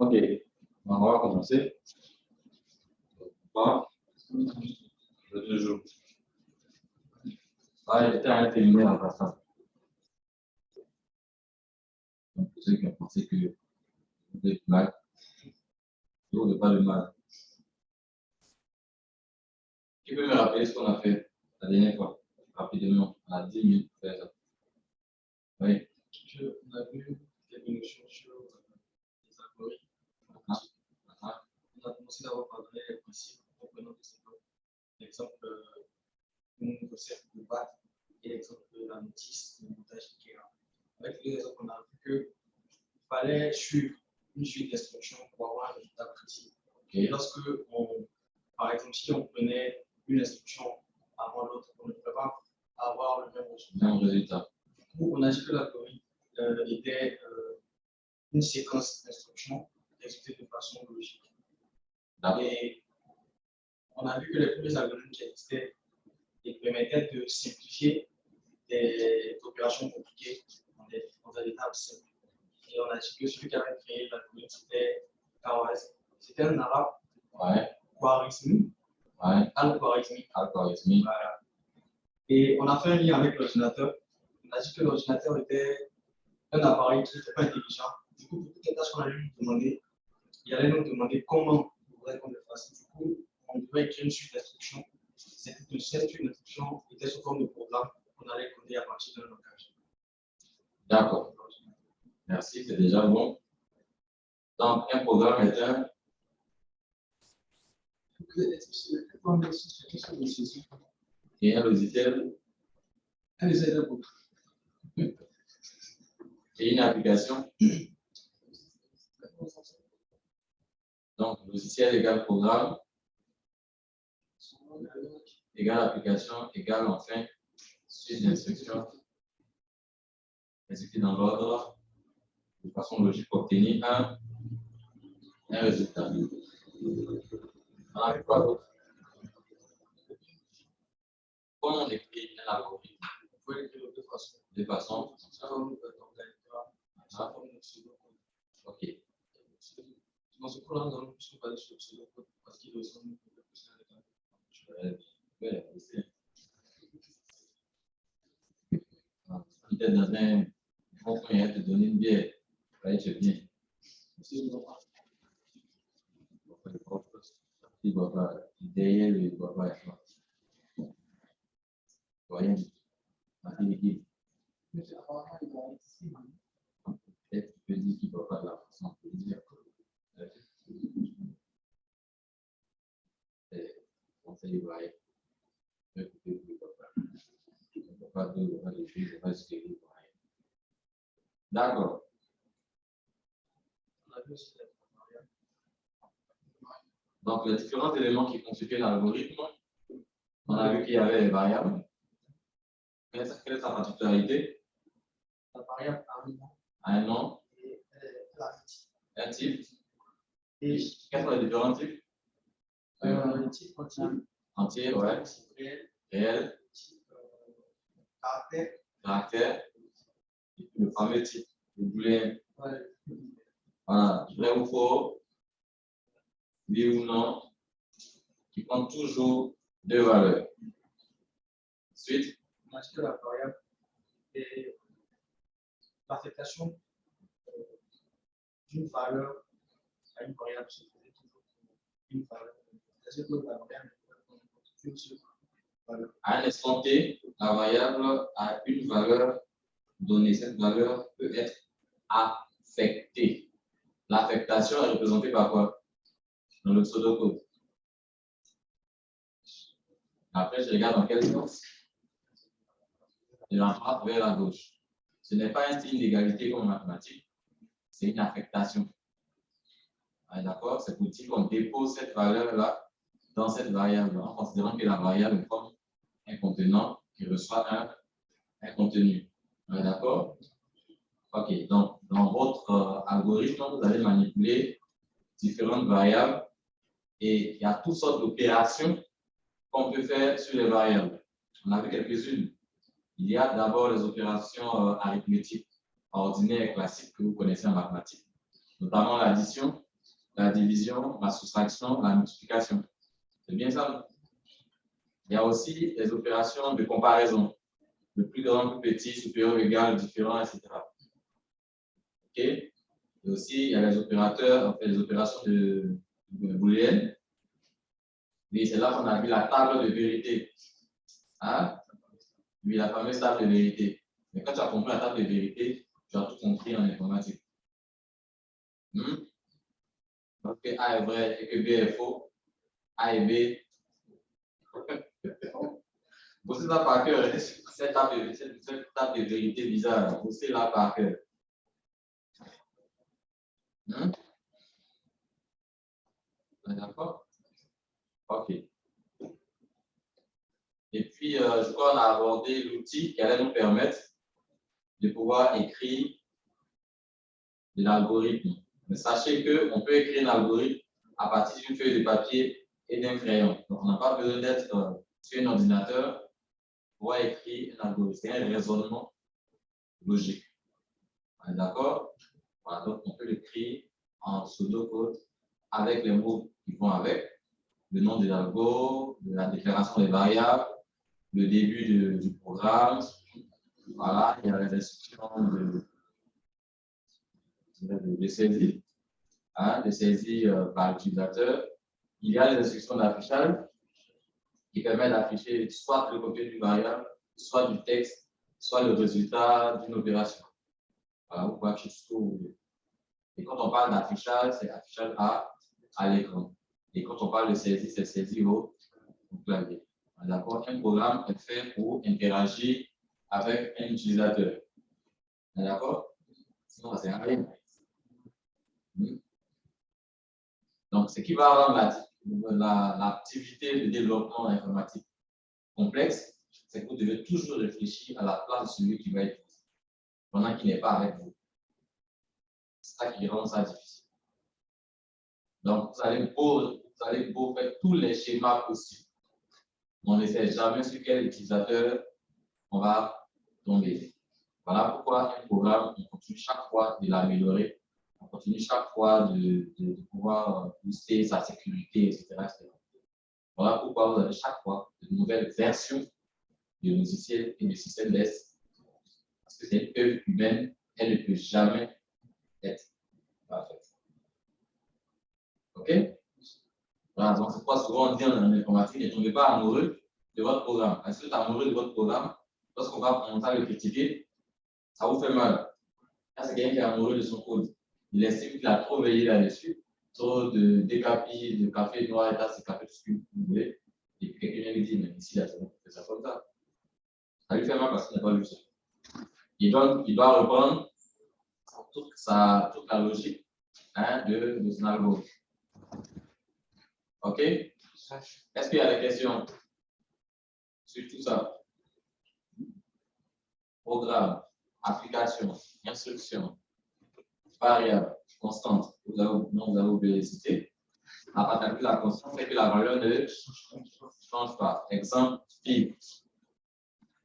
Ok, on va commencer. Bon, je te joue. Ah, j'étais à terminer en passant. Donc, pour ceux qui ont pensé que vous êtes mal, vous n'avez pas de mal. Qui peut me rappeler ce qu'on a fait la dernière fois? Rapidement, à 10 minutes pour faire ça. Oui. On a vu quelques notions sur les algorithmes. On a commencé d'abord par donner les principes en prenant des exemples. L'exemple d'une recette de pâte et l'exemple de la notice de montage IKEA. Avec les exemples, on a vu qu'il fallait suivre une suite d'instructions pour avoir un résultat précis. Et lorsque, par exemple, si on prenait une instruction avant l'autre, on ne pouvait pas avoir le même résultat. Du coup, on a dit que l'algorithme était une séquence d'instructions exécutée de façon logique. Et on a vu que les premiers algorithmes qui existaient permettaient de simplifier des opérations compliquées dans des étapes simples. Et on a dit que celui qui avait créé l'algorithme, c'était Khwarizmi. C'était un arabe, Khwarizmi. Al-Khwarizmi. Voilà. Et on a fait un lien avec l'ordinateur. On a dit que l'ordinateur était un appareil qui n'était pas intelligent. Du coup, pour toutes les tâches qu'on allait lui demander, il allait nous demander comment il voudrait qu'on le fasse. Du coup, on devait écrire une suite d'instructions. Cette suite d'instructions était sous forme de programme qu'on allait coder à partir d'un langage. D'accord. Merci, c'est déjà bon. Donc, un programme est un. Et un logiciel. Et une application. Donc, logiciel égale programme, égale application, égale enfin suite d'instructions exécutées dans l'ordre de façon logique pour obtenir un résultat. On a vu quoi d'autre? Comment on écrit un algorithme? On peut l'écrire de deux façons. De façon. Ok. Dans ce cours-là, nous allons plus parler sur le code parce qu'il ressemble un peu plus à l'état. Peut-être dans un bon point, il va te donner une bière. Va être bien. Il ne pas. Derrière lui, il ne voit pas. Voyez. Peut-être qu'il peut dire qu'il ne voit pas de la façon de dire. Conseil voyez. D'accord. Donc, les différents éléments qui constituent l'algorithme, on a vu qu'il y avait les variables. Quelle est sa particularité? La variable a un nom. Et un type. Et quels sont les différents types? Le type entier. Entier, ouais. Réel. Caractère. Et puis le fameux type. Le booléen. Voilà. Vrai ou faux? Oui ou non? Qui compte toujours deux valeurs. Ensuite. On a dit que la variable est l'affectation d'une valeur à une variable se faisait toujours une valeur. C'est-à-dire que la variable est une seule valeur. À un instant T, la variable a une valeur donnée. Cette valeur peut être affectée. L'affectation est représentée par quoi? Dans le pseudocode. Après, je regarde dans quel sens? De la droite vers la gauche. Ce n'est pas un signe d'égalité comme en mathématiques, c'est une affectation. D'accord? C'est pour dire qu'on dépose cette valeur-là dans cette variable, en considérant que la variable forme un contenant qui reçoit un contenu. D'accord? Ok, donc dans votre algorithme, vous allez manipuler différentes variables et il y a toutes sortes d'opérations qu'on peut faire sur les variables. On a vu quelques-unes. Il y a d'abord les opérations arithmétiques ordinaires et classiques que vous connaissez en mathématiques, notamment l'addition la division, la soustraction, la multiplication. C'est bien ça. Il y a aussi les opérations de comparaison. Le plus grand, plus petit, supérieur, égal, différent, etc. OK? Et aussi, il y a les opérateurs, les opérations de booléennes. Et c'est là qu'on a vu la table de vérité. Hein? Oui, la fameuse table de vérité. Mais quand tu as compris la table de vérité, tu as tout compris en informatique. Donc, que A est vrai et que B est faux, A et B. Vous savez là par cœur, cette table de vérité bizarre, vous savez là par cœur. D'accord? OK. Et puis, je crois qu'on a abordé l'outil qui allait nous permettre de pouvoir écrire de l'algorithme. Mais sachez qu'on peut écrire un algorithme à partir d'une feuille de papier et d'un crayon. Donc, on n'a pas besoin d'être sur un ordinateur pour pouvoir écrire un algorithme. C'est un raisonnement logique. D'accord? Voilà, donc on peut l'écrire en pseudo-code avec les mots qui vont avec, le nom de l'algo, la déclaration des variables, le début du programme. Voilà, il y a les instructions de saisie, de saisie par l'utilisateur. Il y a les instructions d'affichage qui permettent d'afficher soit le contenu du variable, soit du texte, soit le résultat d'une opération. Voilà, vous pouvez afficher tout ce que vous voulez. Et quand on parle d'affichage, c'est affichage à l'écran. Et quand on parle de saisie, c'est saisie au clavier. D'accord? Un programme est fait pour interagir avec un utilisateur. D'accord? Sinon, ça sert à rien. Donc, ce qui va rendre l'activité de développement informatique complexe, c'est que vous devez toujours réfléchir à la place de celui qui va être pendant qu'il n'est pas avec vous. C'est ça qui rend ça difficile. Donc, vous allez beau faire tous les schémas possibles. On ne sait jamais sur quel utilisateur on va tomber. Voilà pourquoi un programme, on continue chaque fois de l'améliorer. On continue chaque fois de pouvoir booster sa sécurité, etc., etc. Voilà pourquoi vous avez chaque fois de nouvelles versions de logiciels et de systèmes d'ess. Parce que c'est une œuvre humaine, elle ne peut jamais être parfaite. OK? Voilà, donc c'est pourquoi souvent on dit en informatique, ne tombez pas amoureux de votre programme. Parce que vous êtes amoureux de votre programme, lorsqu'on va commencer à le critiquer, ça vous fait mal. Là, c'est quelqu'un qui est amoureux de son code. Il estime qu'il a trop veillé là-dessus, trop de décapis, de café noir, et là, c'est café tout ce que vous voulez. Et puis quelqu'un lui dit, mais ici, là, c'est ça comme ça. Ça lui fait mal parce qu'il n'a pas vu ça. Et donc, il doit reprendre toute la logique de son algorithme. OK? Est-ce qu'il y a des questions sur tout ça? Programme, application, instruction, variable, constante, vous avez oublié de citer. À partir de la constante, c'est que la valeur ne change pas. Exemple, pi.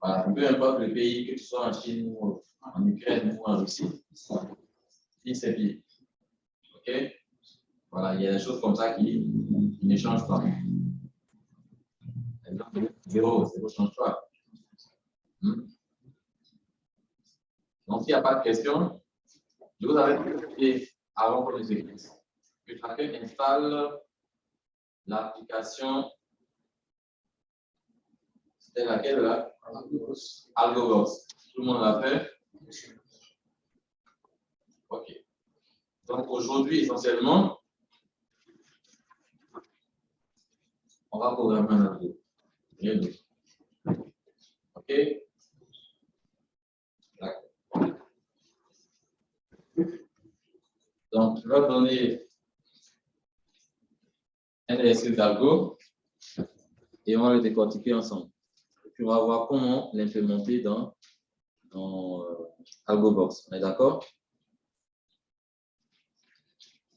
Voilà, peu importe le pays, que tu sois en Chine ou en Ukraine ou en Russie, pi c'est pi. OK? Voilà, il y a des choses comme ça qui ne changent pas. Exemple, 0, 0 ne change pas. Donc, s'il n'y a pas de questions, je vous avais dit avant qu'on les écrive que chacun installe l'application. C'était laquelle là? AlgoBox. Tout le monde l'a fait? OK. Donc, aujourd'hui, essentiellement, on va programmer un algo. Rien d'autre. OK? D'accord. Donc, je vais donner un exercice d'algo et on va le décortiquer ensemble. Et puis, on va voir comment l'implémenter dans AlgoBox. On est d'accord?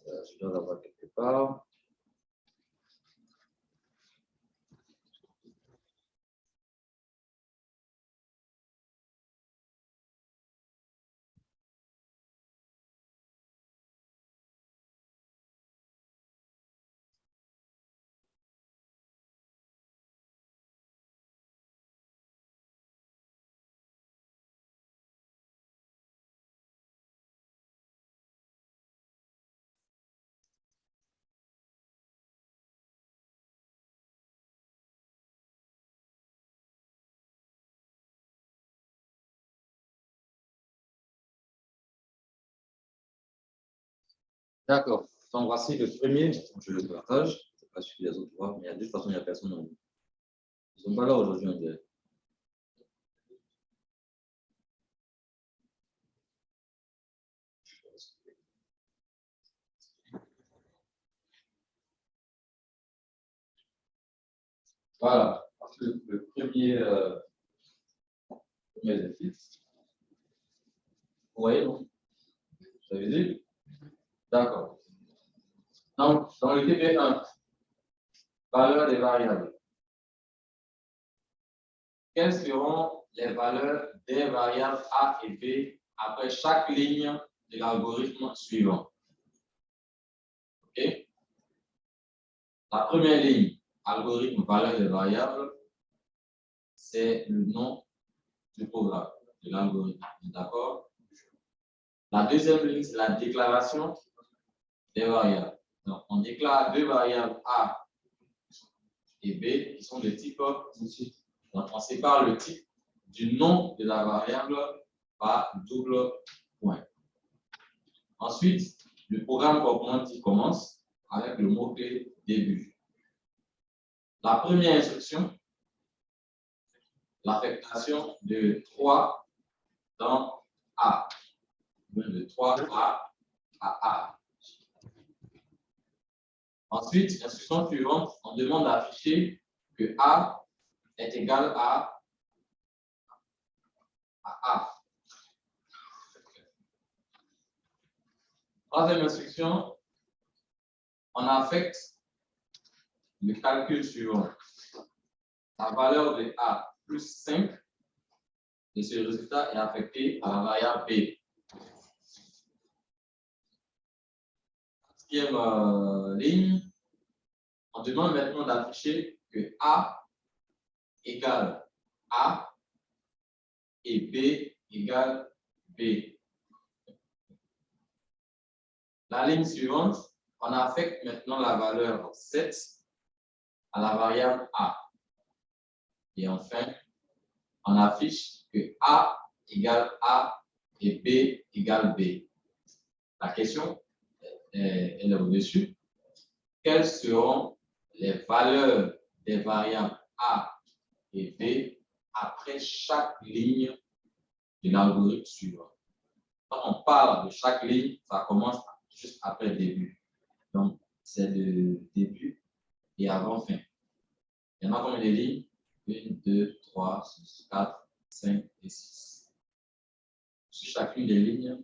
Je dois l'avoir quelque part. D'accord. Donc, voici le premier. Je le partage. Je ne sais pas si les autres voient, mais il y a de toute façon, il n'y a personne. Ils ne sont pas là aujourd'hui, on dirait. Voilà. Le premier exercice. Vous voyez, non? Vous avez vu? D'accord. Donc, dans le TP1, valeur des variables. Quelles seront les valeurs des variables A et B après chaque ligne de l'algorithme suivant? OK? La première ligne, algorithme valeur des variables, c'est le nom du programme, de l'algorithme. D'accord? La deuxième ligne, c'est la déclaration des variables. Donc, on déclare deux variables A et B qui sont de type. Donc, on sépare le type du nom de la variable par double point. Ensuite, le programme proprement dit commence avec le mot-clé début. La première instruction, l'affectation de 3 dans A. De 3 à A. Ensuite, l'instruction suivante, on demande d'afficher que A est égal à A. Troisième instruction, on affecte le calcul suivant. La valeur de A plus 5 et ce résultat est affecté à la variable B. Quatrième ligne, on demande maintenant d'afficher que A égale A et B égale B. La ligne suivante, on affecte maintenant la valeur 7 à la variable A. Et enfin, on affiche que A égale A et B égale B. La question, elle est au-dessus. Quelles seront les valeurs des variables A et B après chaque ligne de l'algorithme suivant? Quand on parle de chaque ligne, ça commence juste après le début. Donc, c'est le début et avant-fin. Il y en a combien de lignes? 1, 2, 3, 4, 5 et 6. Sur chacune des lignes,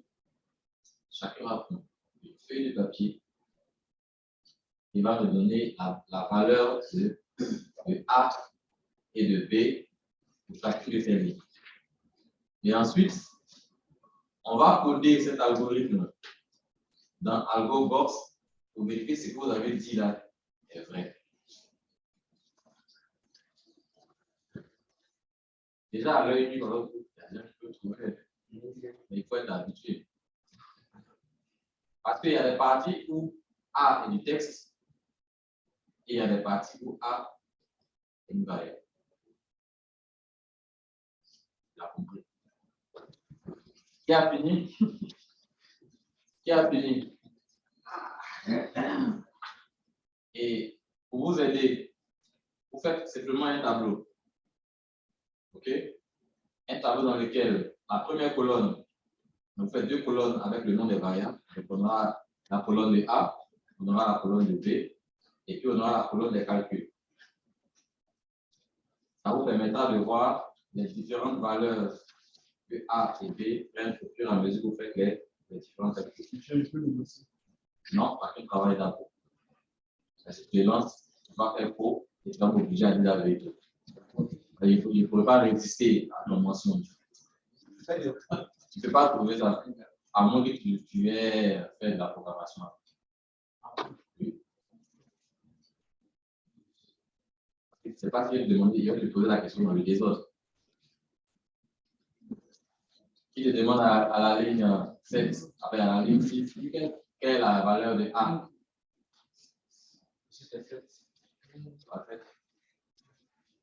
chacun va prendre une feuille de papier. Il va me donner la valeur de A et de B pour chacune de ces lignes. Et ensuite, on va coder cet algorithme dans AlgoBox pour vérifier ce que vous avez dit là est vrai. Déjà, à l'œil nu, il y a rien qui peut trouver, mais il faut être habitué. Parce qu'il y a des parties où A est du texte et il y a des parties où A est une variable. Tu as compris. Qui a fini? Qui a fini? Et pour vous aider, vous faites simplement un tableau. OK? Un tableau dans lequel la première colonne, on fait deux colonnes avec le nom des variables. Donc on aura la colonne de A, on aura la colonne de B, et puis on aura la colonne des calculs. Ça vous permettra de voir les différentes valeurs que A et B prennent au fur et à mesure que vous faites les différents calculs. Non, pas qu'un travail d'impôt. Si tu lances, tu vas faire faux et tu vas m'obliger à dire la vérité. Il ne faut pas résister à nos mensonges. Tu ne peux pas trouver ça, à moins que tu aies fait de la programmation. Ce n'est pas ce qu'il te demander, il va te poser la question dans le désordre. Qui te demande à la ligne 7, après à la ligne 6, quelle est la valeur de A? Parfait.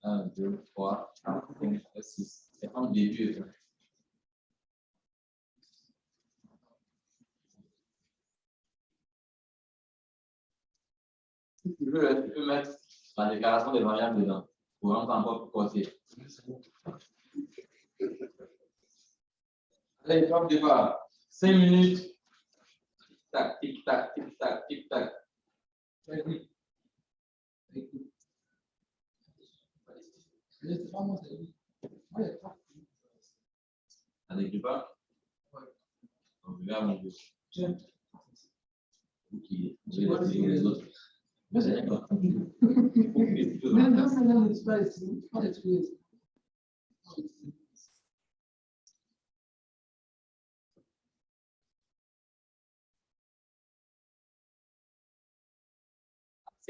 1, 2, 3, 4, 5, 6. C'est en début. peux mettre la déclaration des variables dedans pour rendre encore plus corsé. Allez, comme départ. 5 minutes. Tac, tic, tac, tic, tac, tic, tac. Ça n'écrit pas? On regarde mon gauche. Ok, je vais essayer les autres. C'est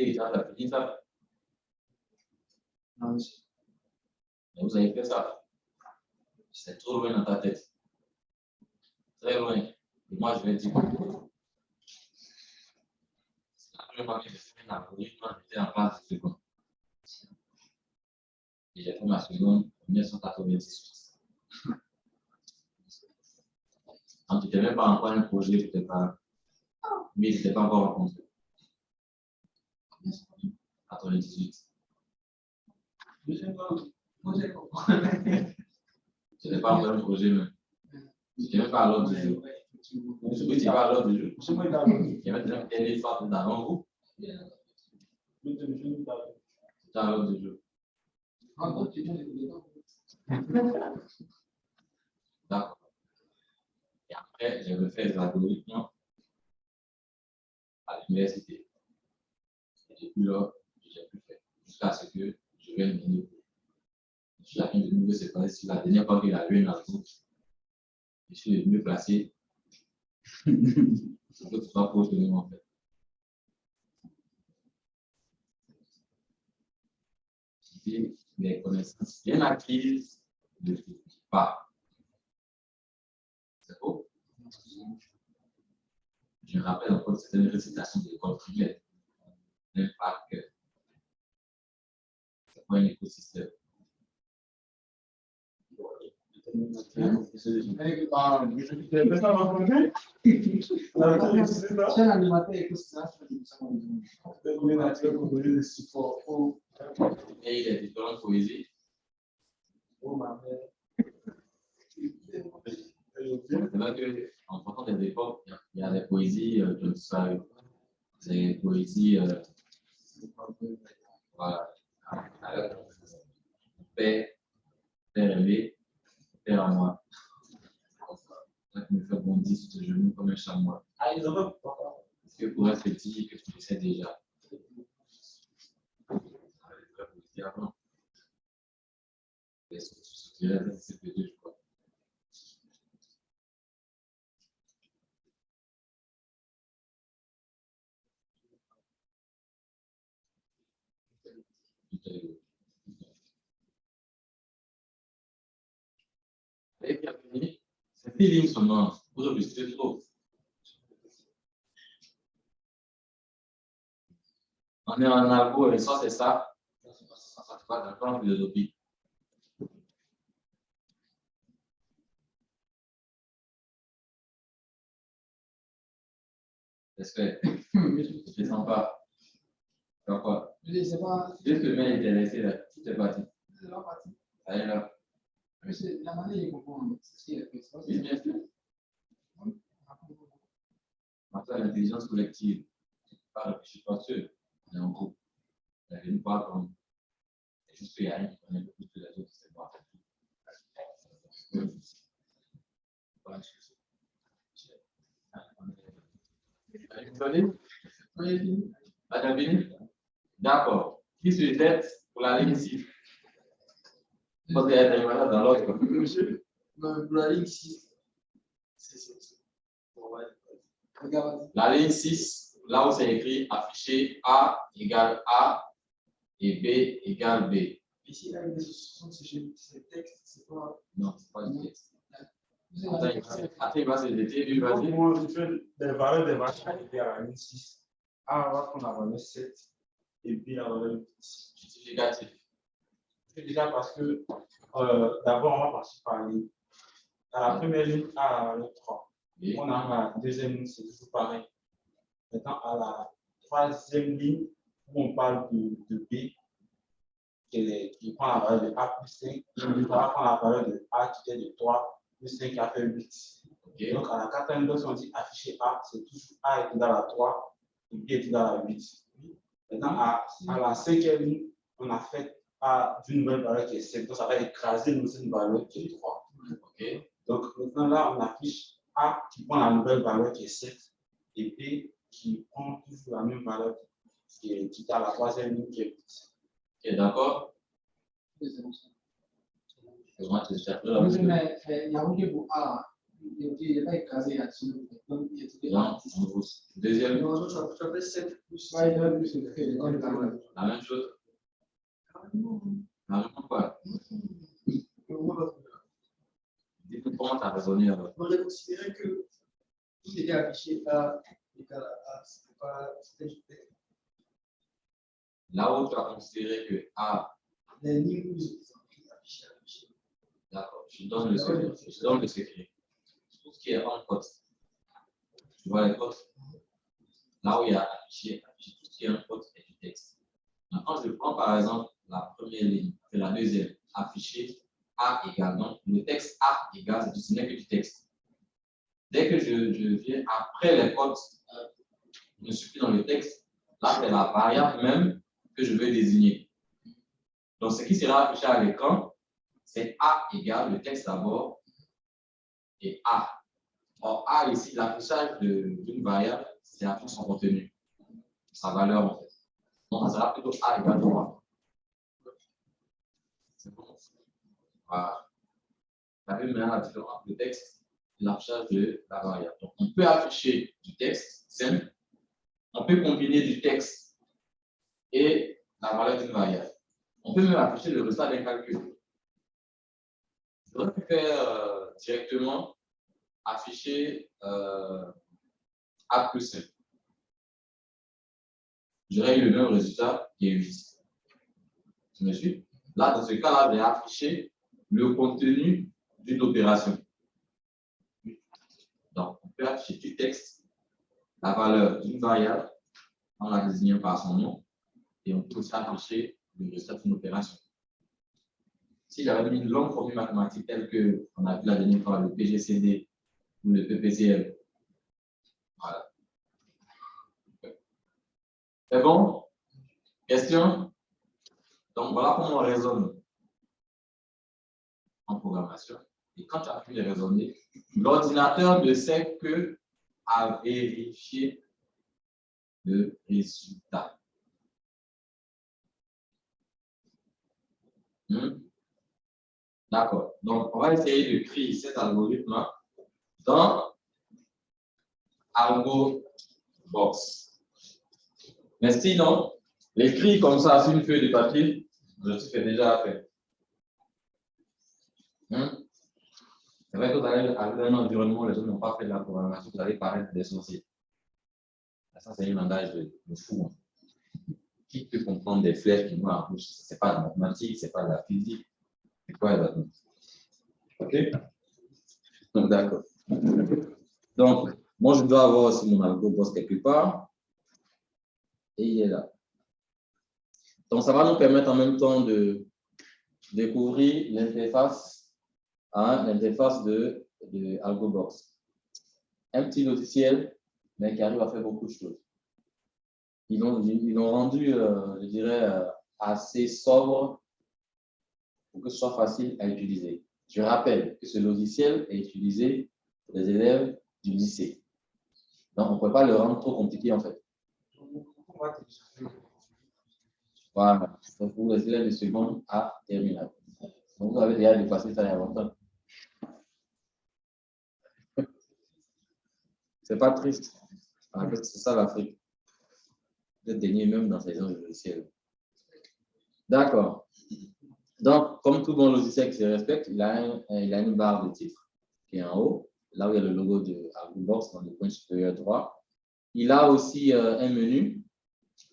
déjà fini ça. Vous avez fait ça. C'est trop loin dans ta tête. Très loin. Et moi, je vais dire. C'est la première fois que je fais la police quand j'étais en classe de seconde. Et j'ai fait ma seconde, 1998. Quand tu n'étais même pas encore un projet, tu n'étais pas. Mais je ne t'ai pas encore rencontré. 98. Je n'ai pas encore un projet, mais je n'étais même pas à l'ordre du jour. Je ne suis pas à l'ordre du jour. Il y avait déjà un éléphant dans un groupe. C'était à l'ordre du jour. D'accord. Et après, j'ai refait les algorithmes à l'université. Et depuis là, je n'ai plus fait. Jusqu'à ce que je vienne de nouveau. Chacun de nous s'est passé sur la dernière fois qu'il a eu une algorithme. Je suis le mieux placé. C'est que tu sois proche de nous en fait. J'ai des connaissances bien acquises de pas. C'est faux? Je me rappelle encore que c'était une récitation de l'école primaire. L'impact que c'est pas un écosystème. Et il y a différentes poésies. C'est vrai qu'en fonction des époques, il y a des poésies de disparu. Des poésies voilà, paix, aimé, paix en moi. Ça qui me fait bondir sur ce genou comme un chamois. Est-ce que pour être petit, que tu le sais déjà? Avant. C'est petit, je crois. Et puis après, c'est feeling seulement. Vous obligez trop. On est en argot et ça, c'est ça. Ça se passe dans le philosophie. Est-ce que je ne sens pas? Pourquoi? Je ne sais pas. Juste que le mec était laissé là. Tout est parti. C'est là parti. Ça y est là. C'est la manière de comprendre. C'est ce qu'il a fait. Oui, bien sûr. Après, l'intelligence collective. Je suis pas sûr. On est en groupe. On ne pas comme. C'est juste qu'il y a un qui connaît beaucoup de les autres. C'est moi. D'accord. Qui se tête pour la ligne 6? Parce qu'il y a des malades dans l'autre. Monsieur, pour la ligne 6. La ligne 6, là où c'est écrit affiché A égale A et B égale B. Ici, la ligne 60, c'est texte, c'est pas. Non, c'est pas du texte. Attends, il va se détecter, lui, vas-y. Moi, je fais des valeurs des variables égales à la ligne 6. A va prendre la valeur 7 et B la valeur 10. Justificatif. C'est déjà parce que d'abord, on va passer par ligne. À la première ligne, A à la valeur 3. Oui. On a la deuxième ligne, c'est toujours pareil. Maintenant, à la troisième ligne, où on parle de B, qui prend la valeur de A plus 5, on va prendre la valeur de A qui est de 3 plus 5 qui a fait 8. Ok. Donc, à la quatrième dose, on dit afficher A, c'est toujours A est égal à 3 et B est égal à 8. Maintenant, à la cinquième ligne, on a fait A d'une nouvelle valeur qui est 5, donc ça va écraser une valeur qui est 3. Ok. Donc, maintenant, là, on affiche A qui prend la nouvelle valeur qui est 7 et B qui prend toujours la même valeur qui est à la troisième ligne qui est 8. Ok, d'accord. Moi, je cherche là. Oui, mais il y a un pour A. Il n'est pas écrasé là-dessus. Deuxième, Non, je fais 7 plus 5 plus la même chose. La même quoi? Dis-nous comment tu as raisonné alors. On aurait considéré que tout était affiché A égal à A. C'était Là où tu as considéré que A, les lignes où ils ont affiché. d'accord, je donne le secret. Je donne le secret. Tout ce qui est en code, tu vois les codes, là où il y a affiché, tout ce qui est en code est du texte. Maintenant, je prends par exemple la première ligne, et la deuxième, affiché A égale. Donc, le texte A égale, ce n'est que du texte. Dès que je viens après les codes, je ne suis plus dans le texte, là, c'est la variable même que je veux désigner. Donc, ce qui sera affiché à l'écran, c'est A égale le texte d'abord et A. Or, A ici, l'affichage d'une variable, c'est afficher son contenu, sa valeur en fait. Donc, ça sera plutôt A égale 3. C'est bon. Voilà. Vous avez maintenant la différence entre le texte et l'affichage de la variable. Donc, on peut afficher du texte simple, on peut combiner du texte et la valeur d'une variable. On peut même afficher le résultat d'un calcul. J'aurais pu faire directement afficher A plus 1. J'aurais eu le même résultat qui est 8. Tu me suis? Là, dans ce cas-là, j'ai affiché le contenu d'une opération. Donc, on peut afficher du texte, la valeur d'une variable, en la désignant par son nom, et on peut aussi afficher le résultat d'une opération. Si j'avais mis une longue formule mathématique telle qu'on a vu la dernière fois, le PGCD ou le PPCL, voilà. C'est bon? Question? Donc, voilà comment on raisonne en programmation. Et quand tu as pu les raisonner, l'ordinateur ne sait que à vérifier le résultat. D'accord. Donc, on va essayer de créer cet algorithme dans AlgoBox. Mais sinon, l'écrit comme ça sur une feuille de papier, je te fais déjà fait. C'est vrai que vous allez arriver dans un environnement où les gens n'ont pas fait de la programmation, vous allez paraître des sorciers. Ça, c'est un langage de fou. Qui peut comprendre des flèches qui vont en bouche? Ce n'est pas de la mathématique, ce n'est pas de la physique. C'est quoi exactement? OK? Donc, d'accord. Donc, moi, je dois avoir aussi mon AlgoBox quelque part. Et il est là. Donc, ça va nous permettre en même temps de découvrir l'interface de AlgoBox. Un petit logiciel, mais qui arrive à faire beaucoup de choses. Ils l'ont rendu, je dirais, assez sobre pour que ce soit facile à utiliser. Je rappelle que ce logiciel est utilisé pour les élèves du lycée. Donc, on ne peut pas le rendre trop compliqué en fait. Voilà, donc pour les élèves de seconde à terminale. Donc, vous avez déjà dépassé ça il y a longtemps. C'est pas triste. En fait, c'est ça l'Afrique. Vous êtes dernier même dans ces zones logicielles. D'accord. Donc, comme tout bon logiciel qui se respecte, il a une barre de titre qui est en haut, là où il y a le logo de AlgoBox dans le coin supérieur droit. Il a aussi un menu,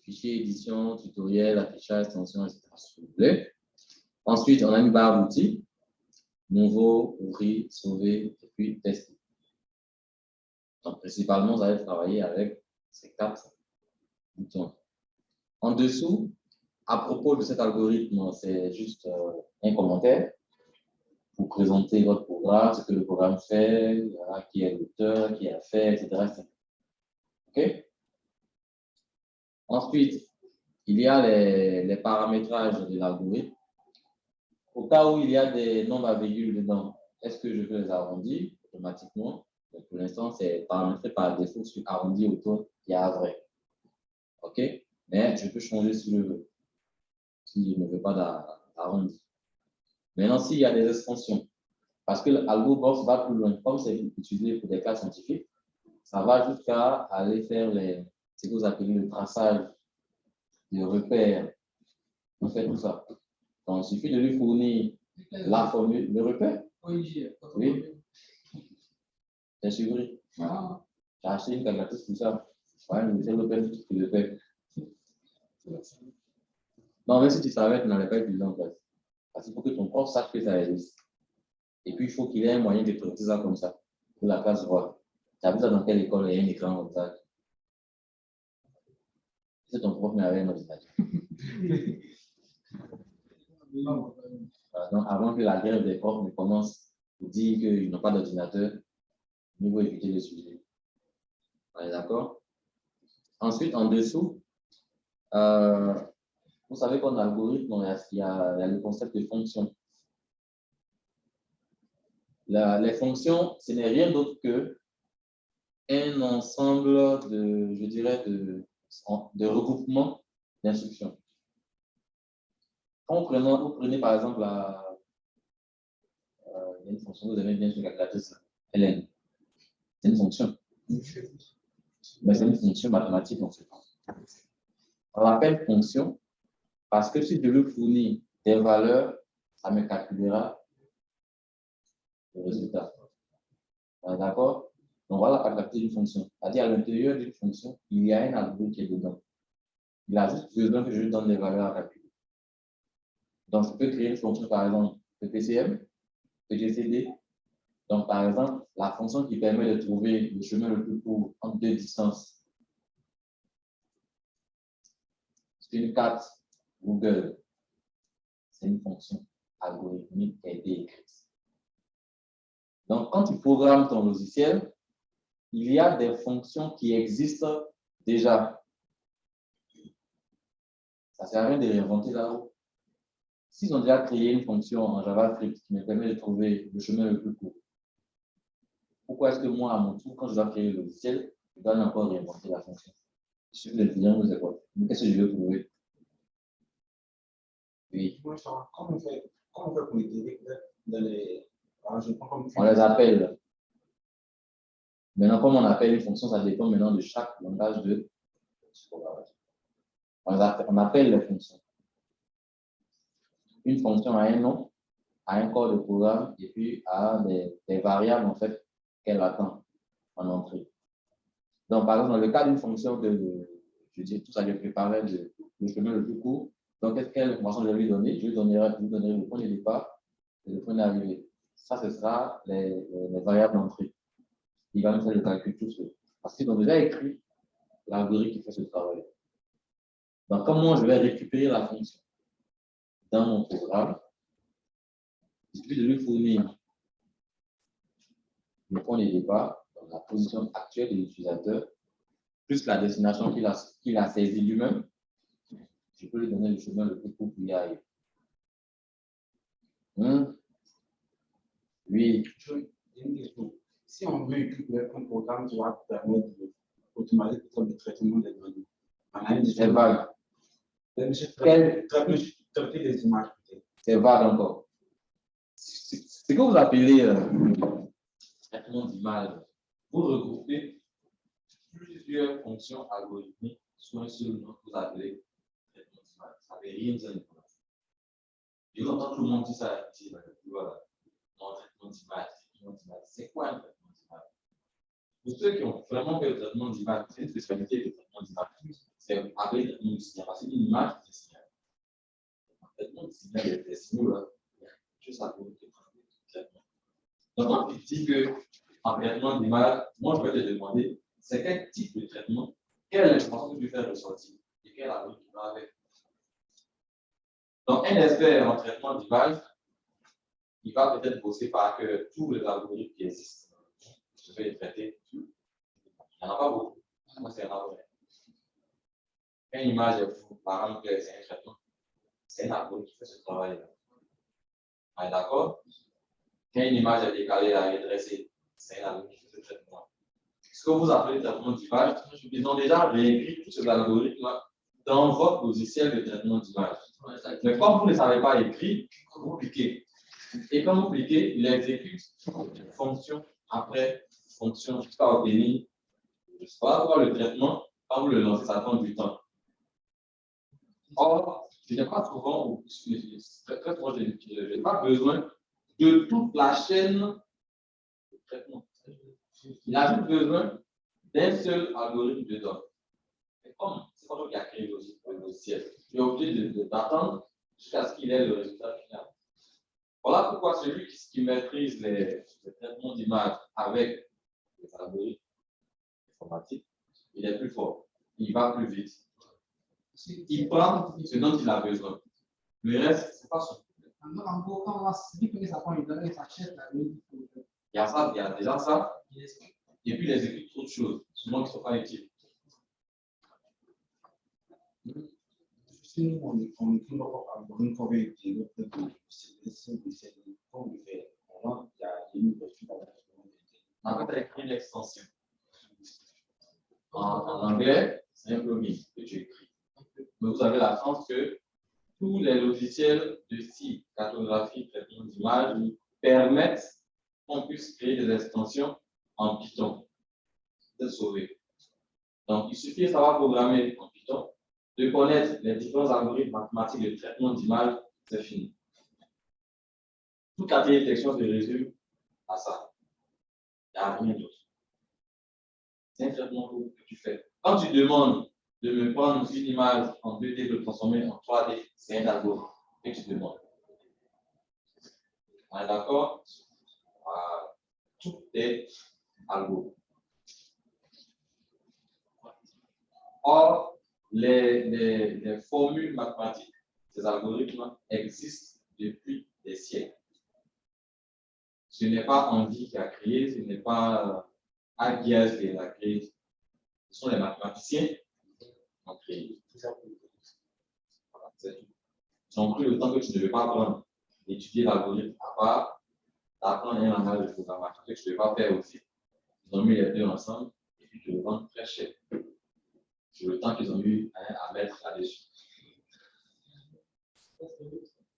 fichier, édition, tutoriel, affichage, extension, etc. S'il vous plaît. Ensuite, on a une barre d'outils, nouveau, ouvrir, sauver, et puis tester. Donc, principalement, vous allez travailler avec ces 4 boutons. En dessous, à propos de cet algorithme, c'est juste un commentaire pour présenter votre programme, ce que le programme fait, voilà, qui est l'auteur, qui a fait, etc. OK? Ensuite, il y a les paramétrages de l'algorithme. Au cas où il y a des nombres à virgule dedans, est-ce que je peux les arrondir automatiquement? Donc, pour l'instant, c'est paramétré par défaut sur arrondi autour qui est vrai. OK? Mais je peux changer si je veux, si je ne veux pas d'arrondi. Maintenant, s'il y a des extensions, parce que l'AlgoBox va plus loin, comme c'est utilisé pour des cas scientifiques, ça va jusqu'à aller faire ce que vous appelez le traçage de repères. On fait tout ça. Donc, il suffit de lui fournir la formule, le repère. Oui. C'est suivi. J'ai acheté une calculatrice pour ça. Ouais, mais c'est l'open qui le fait. Non, mais si tu savais, tu n'allais pas utiliser en classe. Parce qu'il faut que ton prof sache que ça existe. Et puis, il faut qu'il ait un moyen de présenter ça comme ça, pour la classe voit. Tu as vu ça dans quelle école il y a un écran comme ça? C'est ton prof, mais avec un ordinateur. Donc, avant que la grève des profs ne commence, pour dire qu'ils n'ont pas d'ordinateur, il faut éviter le sujet. On est d'accord? Ensuite, en dessous, vous savez qu'en algorithme, il y a le concept de fonction. Les fonctions, ce n'est rien d'autre que un ensemble de, je dirais, de regroupements d'instructions. Quand vous prenez par exemple il y a une fonction que vous avez bien sur la calculatrice, ln. C'est une fonction. Mais c'est une fonction mathématique en fait. On l'appelle fonction parce que si je veux fournir des valeurs, ça me calculera le résultat. D'accord? Donc voilà la particularité d'une fonction. C'est-à-dire à l'intérieur d'une fonction, il y a un algorithme qui est dedans. Il a juste besoin que je lui donne des valeurs à calculer. Donc je peux créer une fonction par exemple de PCM, de GCD. Donc par exemple, la fonction qui permet de trouver le chemin le plus court entre deux distances. C'est une carte Google. C'est une fonction algorithmique qui a été écrite. Donc, quand tu programmes ton logiciel, il y a des fonctions qui existent déjà. Ça ne sert à rien de réinventer là-haut. S'ils ont déjà créé une fonction en JavaScript qui me permet de trouver le chemin le plus court, pourquoi est-ce que moi, à mon tour, quand je dois créer le logiciel, je dois encore réinventer la fonction? Je suis le client, nous, c'est quoi? Qu'est-ce que je veux trouver? Oui. Comment on fait pour les dans les. On les appelle. Maintenant, comme on appelle une fonction, ça dépend maintenant de chaque langage de programmation. On appelle les fonctions. Une fonction a un nom, a un corps de programme et puis a des variables en fait qu'elle attend en entrée. Donc, par exemple, dans le cas d'une fonction que je dis tout ça, je préparais le chemin le plus court. Donc, quelle information je vais lui donner? Je lui donnerai le point de départ et le point d'arrivée. Ça, ce sera les variables d'entrée. Il va me faire le calcul tout seul. Parce qu'ils ont déjà écrit l'algorithme qui fait ce travail. Donc, comment je vais récupérer la fonction dans mon programme? Il suffit de lui fournir le point de départ, donc la position actuelle de l'utilisateur, plus la destination qu'il a saisie lui-même. Je peux lui donner le chemin le plus court pour y arriver. Oui. Si on veut écrire un programme qui va permettre d'automatiser le traitement des données, c'est vague. Traiter des images. C'est vague encore. Ce que vous appelez traitement d'image, vous regroupez plusieurs fonctions algorithmiques sur un seul nom que vous appelez traitement d'image. Ça ne veut rien dire d'informatique. Et quand tout le monde dit ça, voilà, mon traitement d'image. C'est quoi un traitement d'image? Pour ceux qui ont vraiment fait le traitement d'image, c'est une spécialité de traitement d'image. C'est appelé traitement de signal. Parce qu'une image, c'est un signal. Un traitement de signal, des signaux, là, il y a juste à trouver le traitement. Donc, quand tu dis qu'en traitement d'image, moi, je vais te demander, c'est quel type de traitement, quelle information tu fais ressortir? et quel algorithme qui va avec. Donc, un expert en traitement d'image, il va peut-être bosser par que tous les algorithmes qui existent, je vais les traiter. Il n'y en a pas beaucoup. Moi, c'est un algorithme. Quand une image est floue, par exemple, c'est un traitement, c'est un algorithme qui fait ce travail-là. On est d'accord? Quand une image est décalée, elle est redressée, c'est un algorithme qui fait ce traitement. Ce que vous appelez traitement d'image, ils ont déjà réécrit tous ces algorithmes-là dans votre logiciel de traitement d'image. Mais comme vous ne savez pas écrire, vous cliquez. Et quand vous cliquez, il exécute fonction après fonction jusqu'à obtenir. Je ne sais pas quoi le traitement, quand vous le lancez, ça prend du temps. Or, je n'ai pas souvent, très souvent, je n'ai pas besoin de toute la chaîne de traitement. Il a juste besoin d'un seul algorithme de données. Et comme c'est pas toi qui a créé le logiciel, tu es obligé d'attendre jusqu'à ce qu'il ait le résultat final. Voilà pourquoi celui qui maîtrise les traitements d'image avec les algorithmes informatiques, il est plus fort, il va plus vite. Il prend ce dont il a besoin. Le reste, ce n'est pas son problème. En gros, quand on va se dire que ça prend une donnée, ça cherche la donnée. Il y a ça, il y a déjà ça. Et puis, il exécute trop de choses, souvent qui ne sont pas utiles. Si on écrit notre algorithme qu'on veut utiliser, c'est qu'on le fait. Il y a une version En fait, tu as écrit une extension. En anglais, c'est un plugin que tu écris. Mais vous avez la chance que tous les logiciels de style, cartographie, traitement d'image permettent qu'on puisse créer des extensions en Python. C'est sauvé. Donc, il suffit de savoir programmer en Python, de connaître les différents algorithmes mathématiques de traitement d'image, c'est fini. Toute la détection se résume à ça. Il n'y a rien d'autre. C'est un traitement que tu fais. Quand tu demandes de me prendre une image en 2D, de le transformer en 3D, c'est un algorithme que tu demandes. On est d'accord? Tout est algorithme. Or, les formules mathématiques, ces algorithmes existent depuis des siècles. Ce n'est pas Andy qui a créé, ce n'est pas Aguiaz qui a créé. Ce sont les mathématiciens qui ont créé. Voilà, c'est tout. Ils ont pris le temps que tu ne veux pas prendre d'étudier l'algorithme à part, d'apprendre un langage de programmation que tu ne veux pas faire aussi. Ils ont mis les deux ensemble et puis tu le vends très cher. Sur le temps qu'ils ont eu à mettre là-dessus.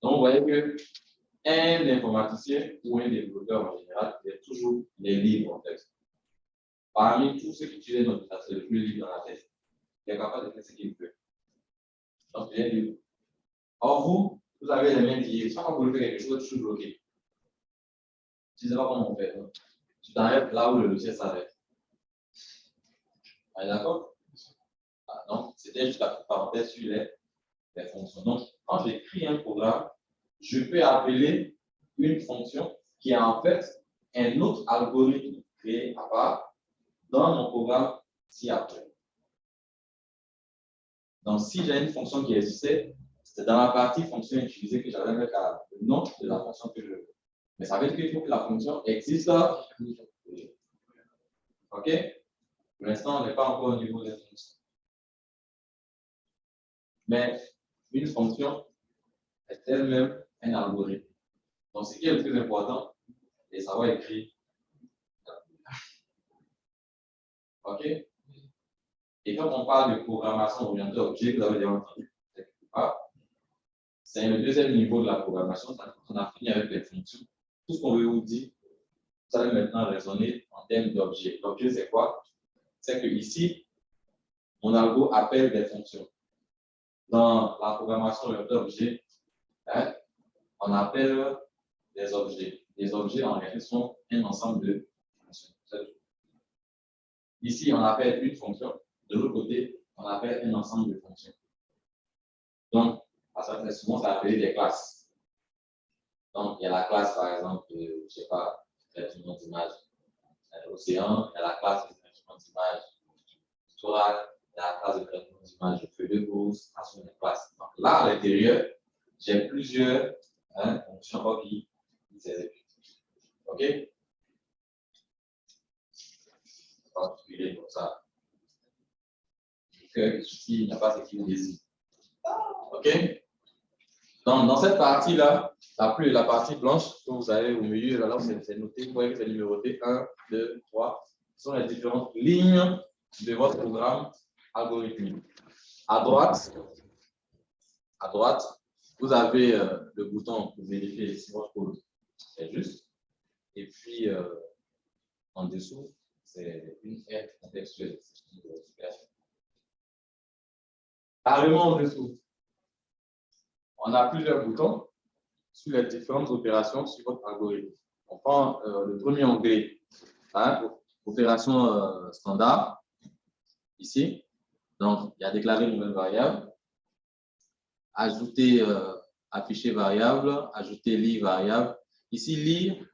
Donc, vous voyez que un informaticien ou un développeur en général, il a toujours les livres en tête. Parmi tous ceux qui utilisent notre tâche, c'est le plus libre dans la tête. Il est capable de faire ce qu'il veut. Donc, il est libre. Or, vous avez les mains liées. Chaque fois que vous voulez faire quelque chose, tu es bloqué. Tu ne sais pas comment on fait. Tu t'arrêtes là où le logiciel s'arrête. D'accord? Donc, c'était juste la petite parenthèse sur les fonctions. Donc, quand j'écris un programme, je peux appeler une fonction qui est en fait un autre algorithme créé à part dans mon programme ci-après. Donc, si j'ai une fonction qui existait, c'est dans la partie fonction utilisée que j'allais mettre le nom de la fonction que je veux. Mais ça veut dire qu'il faut que la fonction existe. OK? Pour l'instant, on n'est pas encore au niveau des fonctions. Mais une fonction est elle-même un algorithme. Donc, ce qui est le plus important, c'est savoir écrire. OK? Et quand on parle de programmation orientée objet, vous avez déjà entendu quelque part, c'est le deuxième niveau de la programmation. On a fini avec les fonctions. Tout ce qu'on veut vous dire, vous allez maintenant raisonner en termes d'objet. L'objet, c'est quoi? C'est que ici, mon algo appelle des fonctions. Dans la programmation orientée objet, on appelle des objets. Les objets, en réalité, sont un ensemble de fonctions. Ici, on appelle une fonction. De l'autre côté, on appelle un ensemble de fonctions. Donc, très souvent, c'est appelé des classes. Donc, il y a la classe, par exemple, je ne sais pas, traitement d'image océan, il y a la classe de traitement d'image littoral, la classe de traitement d'image de feuille de course, à son espace. Donc là, à l'intérieur, j'ai plusieurs fonctions qui s'exécutent. OK? Particulier comme ça. Il n'y a pas ce qu'il désire. OK? Donc, dans cette partie-là, la partie blanche que vous avez au milieu, là, c'est noté, vous voyez que c'est numéroté 1, 2, 3. Ce sont les différentes lignes de votre programme algorithmique. À droite, vous avez le bouton pour vérifier si votre code est juste. Et puis, en dessous, c'est une aide contextuelle. Carrément en dessous, on a plusieurs boutons sur les différentes opérations sur votre algorithme. On prend le premier onglet, opération standard, ici. Donc, il y a déclarer une nouvelle variable, ajouter, afficher variable, ajouter lire variable. Ici, lire